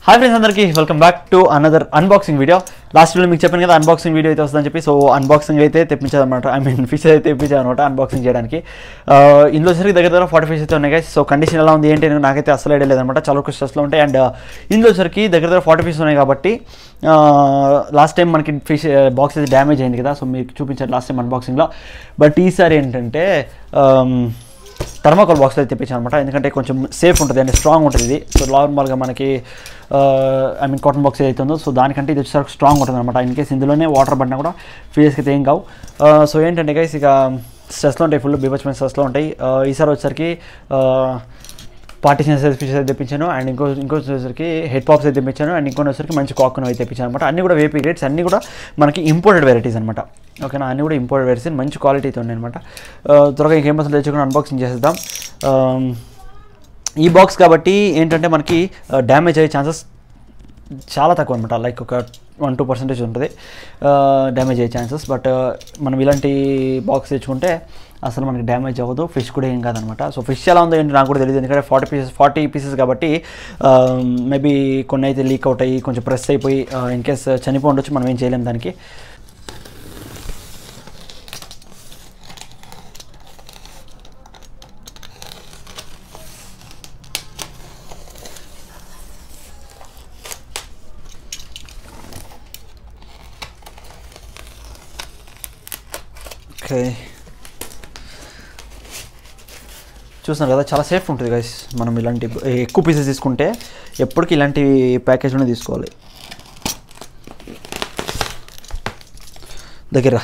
Hi friends అందరికీ welcome back to another unboxing video. Last video మీకు చెప్పాను కదా అన్బాక్సింగ్ వీడియో అయితే వస్తుందని చెప్పి. సో అన్బాక్సింగ్ అయితే తెప్పించాదన్నమాట. ఫిష్ అయితే తెప్పించాదనమాట అన్బాక్సింగ్ చేయడానికి. ఇందులో సరికి దగ్గర 40 ఫిష్ అయితే ఉన్నాయి గైస్. సో కండిషన్ ఎలా ఉంది ఏంటి నాకైతే అసలు ఐడియా లేదనమాట. చాలా క్వశ్చన్స్లో ఉంటాయి. అండ్ ఇందులో సరికి దగ్గర 40 ఫిష్ ఉన్నాయి కాబట్టి లాస్ట్ టైం మనకి ఫిష్ బాక్స్ అయితే డ్యామేజ్ అయింది కదా. సో మీకు చూపించాను లాస్ట్ టైం అన్బాక్సింగ్లో. బట్ ఈసారి ఏంటంటే థర్మాకోల్ బాక్స్ అయితే తెప్పించాను అనమాట. ఎందుకంటే కొంచెం సేఫ్ ఉంటుంది అండ్ స్ట్రాంగ్ ఉంటుంది ఇది. సో నార్మల్గా మనకి కాటన్ బాక్స్ ఏదైతే ఉందో సో దానికంటే ఇది వచ్చేసరికి స్ట్రాంగ్ ఉంటుంది అనమాట. ఇన్ కేసు ఇందులోనే వాటర్ పడినా కూడా ఫిషెస్కి అయితే ఏం కావు. సో ఏంటంటే గైస్ ఇక స్ట్రెస్లో ఉంటాయి, ఫుల్ బీభత్సమైన స్ట్రెస్లో ఉంటాయి. ఈసారి వచ్చేసరికి పార్టీషన్ సైజ్ ఫిషెస్ అయితే తెప్పించాను. అండ్ ఇంకో వచ్చేసరికి హెడ్ పాప్స్ అయితే తెప్పించాను. అండ్ ఇంకొన్ని వచ్చేసరికి మంచి కాకును అయితే తెప్పించాను అనమాట. అన్నీ కూడా వేపీ గ్రేడ్స్, అన్నీ కూడా మనకి ఇంపోర్టెడ్ వెరైటీస్ అనమాట. ఓకేనా, అన్నీ కూడా ఇంపోర్టెడ్ వెరైటీస్ మంచి క్వాలిటీతో ఉన్నాయి అనమాట. త్వరగా ఇంకేం అసలు తెచ్చుకుని అన్బాక్సింగ్ చేసేద్దాం. ఈ బాక్స్ కాబట్టి ఏంటంటే మనకి డ్యామేజ్ అయ్యే ఛాన్సెస్ చాలా తక్కువ అనమాట. లైక్ ఒక 1-2% ఉంటుంది డ్యామేజ్ అయ్యే ఛాన్సెస్. బట్ మనం ఇలాంటి బాక్స్ తెచ్చుకుంటే అసలు మనకి డ్యామేజ్ అవ్వదు, ఫిష్ కూడా ఏం కాదనమాట. సో ఫిష్ ఎలా ఉందో ఏంటి నాకు కూడా తెలియదు. ఎందుకంటే 40 పీసెస్ కాబట్టి మేబీ కొన్ని అయితే లీక్ అవుట్ అయ్యి కొంచెం ప్రెస్ అయిపోయి ఇన్ కేస్ చనిపోయి ఉండొచ్చు, మనం ఏం చేయలేము దానికి. ఓకే, చూస్తున్నారు కదా చాలా సేఫ్ ఉంటుంది గైస్. మనం ఇలాంటి ఎక్కువ పీసెస్ తీసుకుంటే ఎప్పటికీ ఇలాంటి ప్యాకేజ్లోనే తీసుకోవాలి. దగ్గర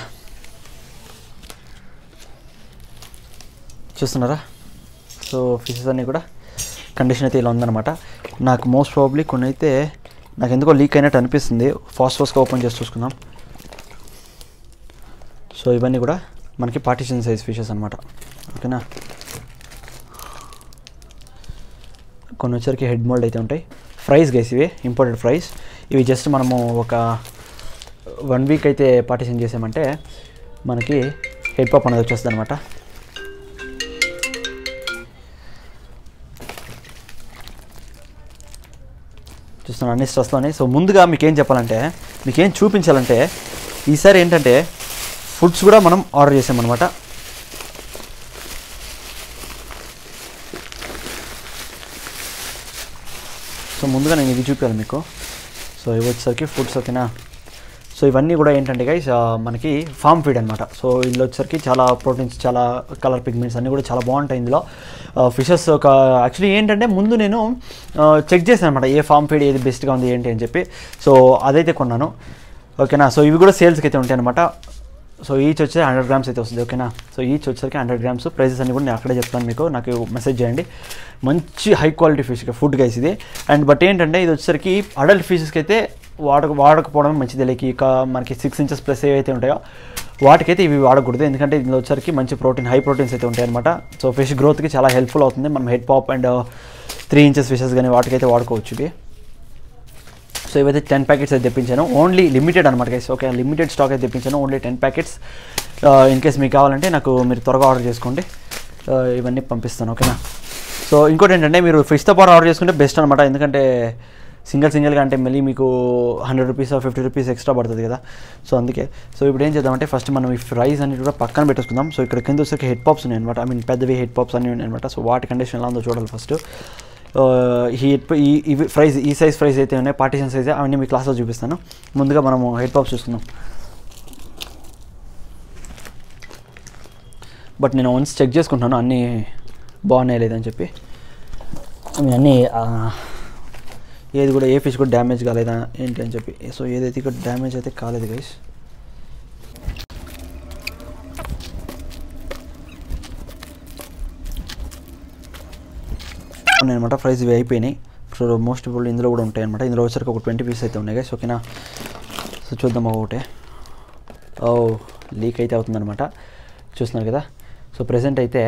చూస్తున్నారా? సో ఫిషెస్ అన్నీ కూడా కండిషన్ అయితే ఇలా ఉందన్నమాట. నాకు మోస్ట్ ప్రాబబ్లీ కొన్ని అయితే నాకు ఎందుకో లీక్ అయినట్టు అనిపిస్తుంది. ఫాస్ట్గా ఓపెన్ చేసి చూసుకుందాం. సో ఇవన్నీ కూడా మనకి పార్టీషన్ సైజ్ ఫిషెస్ అనమాట. ఓకేనా, కొన్ని వచ్చరికి హెడ్ మోల్డ్ అయితే ఉంటాయి. ఫ్రైస్ గైస్, ఇవి ఇంపోర్టెడ్ ఫ్రైస్. ఇవి జస్ట్ మనము ఒక 1 వీక్ అయితే పార్టీషన్ చేసామంటే మనకి హెడ్ పాప్ అనేది వచ్చేస్తుంది అనమాట. చూస్తున్నాను అన్ని స్ట్రెస్లోనే. సో ముందుగా మీకేం చెప్పాలంటే, మీకేం చూపించాలంటే ఈసారి ఏంటంటే ఫుడ్స్ కూడా మనం ఆర్డర్ చేసామన్నమాట. సో ముందుగా నేను ఇది చూపించాలి మీకు. సో ఇవి వచ్చేసరికి ఫుడ్స్. ఓకేనా, సో ఇవన్నీ కూడా ఏంటంటే గైస్ మనకి ఫామ్ ఫీడ్ అనమాట. సో ఇందులో వచ్చేసరికి చాలా ప్రోటీన్స్, చాలా కలర్ పిగ్మెంట్స్ అన్నీ కూడా చాలా బాగుంటాయి ఇందులో. ఫిషెస్ ఒక యాక్చువల్లీ ఏంటంటే ముందు నేను చెక్ చేశాను అనమాట, ఏ ఫామ్ ఫీడ్ ఏది బెస్ట్గా ఉంది ఏంటి అని చెప్పి. సో అదైతే కొన్నాను. ఓకేనా, సో ఇవి కూడా సేల్స్కి అయితే ఉంటాయి అనమాట. సో ఈచ్ వచ్చి 100 గ్రామ్స్ అయితే వస్తుంది. ఓకేనా, సో ఈచ్ వచ్చేసరికి 100 గ్రామ్స్. ప్రైజెస్ అన్ని కూడా నేను అక్కడే చెప్తాను మీకు, నాకు మెసేజ్ చేయండి. మంచి high quality fish food guys ఇది. అండ్ బట్ ఏంటంటే ఇది వచ్చేసరికి అడల్ట్ ఫిషెస్కి అయితే వాడకపోవడం మంచిది. లైక్ ఇక మనకి 6 ఇంచెస్ ప్లస్ ఏవైతే ఉంటాయో వాటికైతే ఇవి వాడకూడదు. ఎందుకంటే ఇందులో వచ్చరికి మంచి హై ప్రోటీన్స్ అయితే ఉంటాయి అనమాట. సో ఫిష్ గ్రోత్కి చాలా హెల్ప్ఫుల్ అవుతుంది. మనం head pop and 3 inches fishes కానీ వాటికైతే వాడుకోవచ్చు ఇవి. సో ఇవైతే 10 ప్యాకెట్స్ అయితే తెప్పించాను. ఓన్లీ లిమిటెడ్ అనమాట గైస్. ఓకే, లిమిటెడ్ స్టాక్ అయితే తెప్పించాను. Only 10 packets. ఇన్ కేస్ మీకు కావాలంటే నాకు మీరు త్వరగా ఆర్డర్ చేసుకోండి, ఇవన్నీ పంపిస్తాను. ఓకేనా, సో ఇంకోటి ఏంటంటే మీరు ఫిష్తో పాటు ఆర్డర్ చేసుకుంటే బెస్ట్ అనమాట. ఎందుకంటే సింగిల్గా అంటే మళ్ళీ మీకు 100 రూపీస్ 50 రూపీస్ ఎక్స్ట్రా పడుతుంది కదా. సో అందుకే. సో ఇప్పుడు ఏం చేద్దామంటే ఫస్ట్ మనం ఈ ఫ్రైస్ అన్ని కూడా పక్కన పెట్టేసుకుందాం. సో ఇక్కడ కింద వచ్చేసరికి హెడ్ పాప్స్ ఉన్నాయి అనమాట. పెద్దవి హెడ్ పాప్స్ అన్నీ ఉన్నాయి అనమాట. సో వాటి కండిషన్ ఎలా ఉందో చూడాలి ఫస్ట్. ఈ ఫ్రైస్, ఈ సైజ్ ఫ్రైస్ అయితే ఉన్నాయి, పార్టీషన్ సైజ్, అవన్నీ మీ క్లాస్లో చూపిస్తాను. ముందుగా మనము హెడ్ పాప్స్ చూసుకుందాం. బట్ నేను వన్స్ చెక్ చేసుకుంటున్నాను అన్నీ బాగున్నాయి లేదని చెప్పి. అన్నీ ఏది కూడా ఏ ఫిష్ కూడా డ్యామేజ్ కాలేదా ఏంటి అని చెప్పి. సో ఏదైతే ఇక్కడ డ్యామేజ్ అయితే కాలేదు గైస్. ఉన్నాయన్నమాట ఫ్రైస్, ఇవి అయిపోయినాయి. సో మోస్ట్ ప్రాబబ్లీ ఇందులో కూడా ఉంటాయి అనమాట. ఇందులో వచ్చరికి ఒక 20 పీస్ అయితే ఉన్నాయి గైస్. ఓకేనా, సో చూద్దాం ఒకటే. లీక్ అయితే అవుతుందన్నమాట, చూస్తున్నారు కదా. సో ప్రెజెంట్ అయితే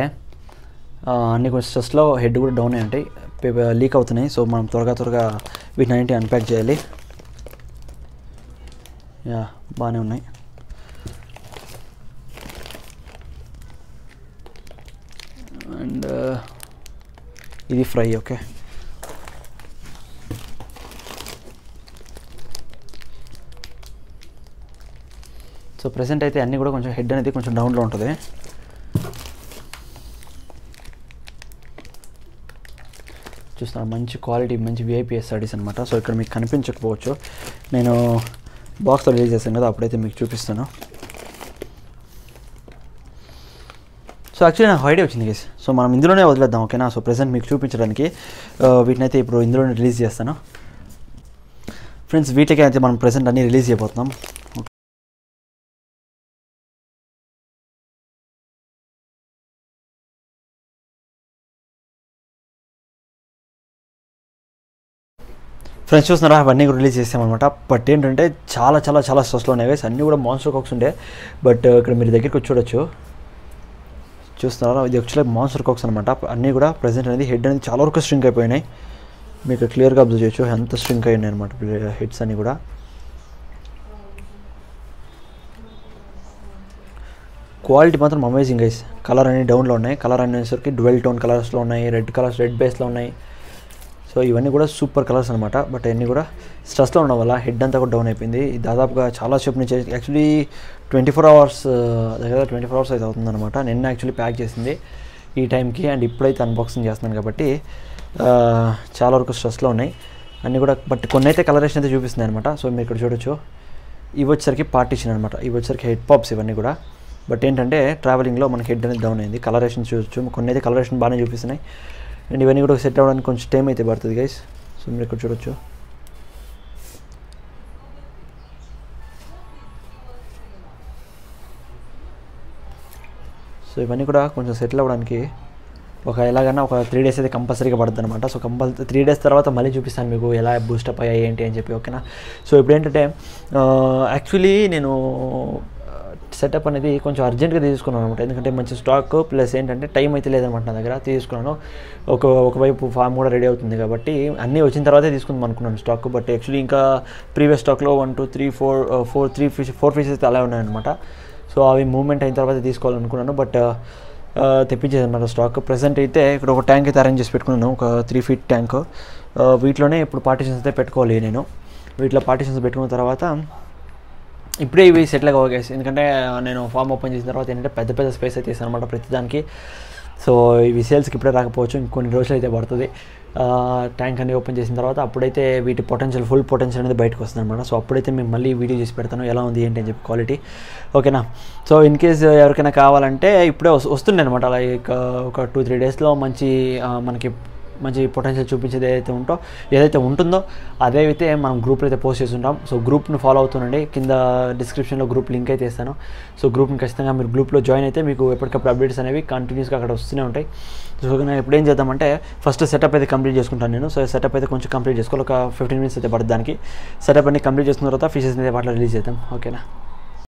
అన్ని కొంచెం స్ట్రెస్లో హెడ్ కూడా డౌన్ అయి ఉంటాయి, లీక్ అవుతున్నాయి. సో మనం త్వరగా వీటిని అన్నింటి అన్ప్యాక్ చేయాలి. బాగానే ఉన్నాయి. అండ్ ఇది ఫ్రై. ఓకే, సో ప్రెసెంట్ అయితే అన్నీ కూడా కొంచెం హెడ్ అనేది కొంచెం డౌన్లో ఉంటుంది. చూస్తున్నారు మంచి క్వాలిటీ మంచి విఐపిఎస్ స్టడీస్ అనమాట. సో ఇక్కడ మీకు కనిపించకపోవచ్చు, నేను బాక్స్లో రిలీజ్ చేశాను కదా, అప్పుడైతే మీకు చూపిస్తాను. సో యాక్చువల్లీ నాకు ఐడియా వచ్చింది గైస్, సో మనం ఇందులోనే వదిలేద్దాం ఓకేనా. సో ప్రెసెంట్ మీకు చూపించడానికి వీటినైతే ఇప్పుడు ఇందులోనే రిలీజ్ చేస్తాను ఫ్రెండ్స్. వీటికి అయితే మనం ప్రెసెంట్ అన్నీ రిలీజ్ చేయబోతున్నాం. ఫ్రెండ్స్ చూస్తున్నారా, అవన్నీ కూడా రిలీజ్ చేసామన్నమాట. బట్ ఏంటంటే చాలా చాలా చాలా స్ట్రెస్లో ఉన్నాయి గైస్. అన్నీ కూడా మాన్స్టర్ కాక్స్ ఉండే, బట్ ఇక్కడ మీరు దగ్గరికి వచ్చి చూడొచ్చు. చూస్తున్నారా, ఇది యాక్చువల్లీ మాన్స్టర్ కాక్స్ అనమాట. అన్నీ కూడా ప్రెసెంట్ అనేది హెడ్ అనేది చాలా వరకు స్ట్రింక్ అయిపోయినాయి. మీకు క్లియర్గా అబ్జర్వ్ చేయొచ్చు ఎంత స్ట్రింక్ అయినాయి అనమాట హెడ్స్ అన్నీ కూడా. క్వాలిటీ మాత్రం అమేజింగ్ గైస్. కలర్ అన్ని డౌన్లో ఉన్నాయి. కలర్ అనేసరికి డ్వెల్ టోన్ కలర్స్లో ఉన్నాయి, రెడ్ కలర్స్ రెడ్ బేస్లో ఉన్నాయి. సో ఇవన్నీ కూడా సూపర్ కలర్స్ అనమాట. బట్ అన్నీ కూడా స్ట్రెస్లో ఉండడం వల్ల హెడ్ అంతా కూడా డౌన్ అయిపోయింది. దాదాపుగా చాలా సేపు నుంచి యాక్చువల్లీ 24 hours దగ్గర 24 hours అయితే అవుతుందన్నమాట. నిన్న యాక్చువల్లీ ప్యాక్ చేసింది ఈ టైంకి, అండ్ ఇప్పుడైతే అన్బాక్సింగ్ చేస్తున్నాను కాబట్టి చాలా వరకు స్ట్రెస్లో ఉన్నాయి అన్నీ కూడా. బట్ కొన్ని అయితే కలరేషన్ అయితే చూపిస్తున్నాయి అనమాట. సో మీరు ఇక్కడ చూడొచ్చు, ఇవి వచ్చేసరికి పార్టీషన్ అనమాట. ఇవి వచ్చేసరికి హెడ్ పాప్స్ ఇవన్నీ కూడా. బట్ ఏంటంటే ట్రావెలింగ్లో మనకి హెడ్ అనేది డౌన్ అయింది. కలరేషన్ చూడొచ్చు, కొన్ని అయితే కలరేషన్ బాగానే చూపిస్తున్నాయి. అండ్ ఇవన్నీ కూడా సెట్ అవ్వడానికి కొంచెం టైం అయితే పడుతుంది గైస్. సో మీరు ఇక్కడ చూడొచ్చు. సో ఇవన్నీ కూడా కొంచెం సెటిల్ అవ్వడానికి ఎలాగైనా ఒక 3 days అయితే కంపల్సరీగా పడుతుంది అనమాట. సో 3 days తర్వాత మళ్ళీ చూపిస్తాను మీకు ఎలా బూస్టప్ అయ్యాయి ఏంటి అని చెప్పి ఓకేనా. సో ఇప్పుడు ఏంటంటే యాక్చువల్లీ నేను సెటప్ అనేది కొంచెం అర్జెంట్గా తీసుకున్నాను అనమాట. ఎందుకంటే మంచి స్టాక్ ప్లస్ ఏంటంటే టైం అయితే లేదనమాట నా దగ్గర. తీసుకున్నాను ఒకవైపు ఫామ్ కూడా రెడీ అవుతుంది కాబట్టి అన్నీ వచ్చిన తర్వాతే తీసుకుందాం అనుకున్నాను స్టాక్. బట్ యాక్చువల్లీ ఇంకా ప్రీవియస్ స్టాక్లో 1 2 3 4 ఫిషెస్ అయితే అలా ఉన్నాయన్నమాట. సో అవి మూవ్మెంట్ అయిన తర్వాత తీసుకోవాలనుకున్నాను, బట్ తెప్పించేది అనమాట స్టాక్. ప్రెసెంట్ అయితే ఇక్కడ ఒక ట్యాంక్ అయితే అరేంజ్ చేసి పెట్టుకున్నాను, ఒక 3 feet ట్యాంక్. వీటిలోనే ఇప్పుడు పార్టీషన్స్ అయితే పెట్టుకోవాలి నేను. వీటిలో పార్టీషన్స్ పెట్టుకున్న తర్వాత ఇప్పుడే ఇవి సెటిల్ అవ్వగా, ఎందుకంటే నేను ఫామ్ ఓపెన్ చేసిన తర్వాత ఏంటంటే పెద్ద పెద్ద స్పేస్ అయితే ఇస్తాను అనమాట ప్రతిదానికి. సో ఇవి సేల్స్కి ఇప్పుడే రాకపోవచ్చు, ఇంకొన్ని రోజులు అయితే పడుతుంది. ట్యాంక్ అన్ని ఓపెన్ చేసిన తర్వాత అప్పుడైతే వీటి ఫుల్ పొటెన్షియల్ అనేది బయటకు వస్తుంది అనమాట. సో అప్పుడైతే మేము మళ్ళీ వీడియో చేసి పెడతాను ఎలా ఉంది ఏంటి అని చెప్పి క్వాలిటీ ఓకేనా. సో ఇన్ కేస్ ఎవరికైనా కావాలంటే ఇప్పుడే వస్తుండే అనమాట. లైక్ ఒక 2-3 daysలో మనకి మంచి పొటెన్షియల్ చూపించేది ఏదైతే ఉంటుందో అదైతే మనం గ్రూప్లో అయితే పోస్ట్ చేస్తుంటాం. సో గ్రూప్ను ఫాలో అవుతుండండి, కింద డిస్క్రిప్షన్లో గ్రూప్ లింక్ అయితే ఇస్తాను. సో గ్రూప్ని ఖచ్చితంగా మీరు గ్రూప్లో జాయిన్ అయితే మీకు ఎప్పటికప్పుడు అప్డేట్స్ అనేవి కంటిన్యూస్గా అక్కడ వస్తూనే ఉంటాయి. సో నేను ఇప్పుడు ఏం చేద్దామంటే ఫస్ట్ సెటప్ అయితే కంప్లీట్ చేసుకుంటాను నేను. సో సెటప్ అయితే కొంచెం కంప్లీట్ చేసుకోవాలి, ఒక 15 minutes అయితే పడుతుంది దానికి. సెటప్ అన్ని కంప్లీట్ చేసుకున్న తర్వాత ఫిషెస్ అయితే వాటిలో రిలీజ్ చేద్దాం ఓకేనా.